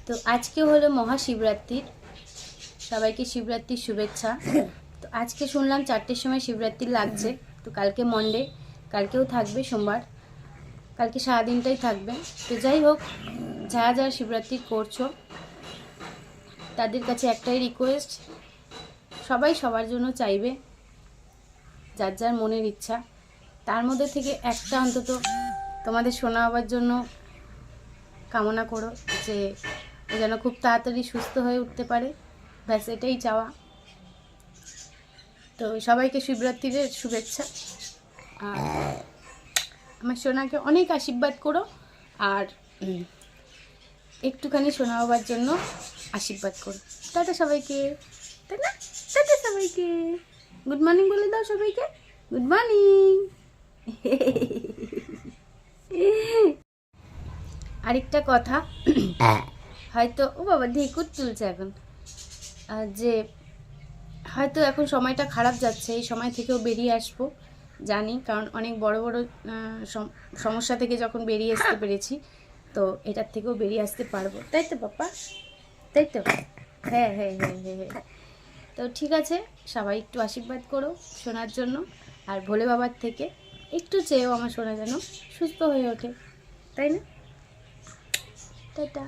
তো আজকে হলো মহাশিবরাত্রির, সবাইকে শিবরাত্রির শুভেচ্ছা। তো আজকে শুনলাম 4টের সময় শিবরাত্রি লাগছে। তো কালকে মন্ডে, কালকেও থাকবে সোমবার, কালকে সারাদিনটাই থাকবে। তো যাই হোক, যারা যারা শিবরাত্রি করছো তাদের কাছে একটাই রিকোয়েস্ট, সবাই সবার জন্য চাইবে, যার যার মনের ইচ্ছা, তার মধ্যে থেকে একটা অন্তত তোমাদের সোনা বাবার জন্য কামনা করো, যে ও যেন খুব তাড়াতাড়ি সুস্থ হয়ে উঠতে পারে। ব্যাস এটাই চাওয়া। তো সবাইকে শিবরাত্রির শুভেচ্ছা। আর আমার সোনাকে অনেক আশীর্বাদ করো, আর একটুখানি সোনা বাবার জন্য আশীর্বাদ করো। টাটা সবাইকে, তাই না? টাটা সবাইকে, গুড মর্নিং বলে দাও সবাইকে, গুড মর্নিং। আরেকটা কথা, হয়তো ও বাবা ঢেকুর তুলছে এখন, যে হয়তো এখন সময়টা খারাপ যাচ্ছে, এই সময় থেকেও বেরিয়ে আসবো জানি, কারণ অনেক বড় বড় সমস্যা থেকে যখন বেরিয়ে আসতে পেরেছি, তো এটার থেকেও বেরিয়ে আসতে পারবো, তাই তো পাপা? তাই তো? হ্যাঁ হ্যাঁ হ্যাঁ হ্যাঁ হ্যাঁ। তো ঠিক আছে, সবাই একটু আশীর্বাদ করো শোনার জন্য, আর ভোলে বাবার থেকে একটু চেয়েও আমার সোনা যেন সুস্থ হয়ে ওঠে, তাই না? টাটা।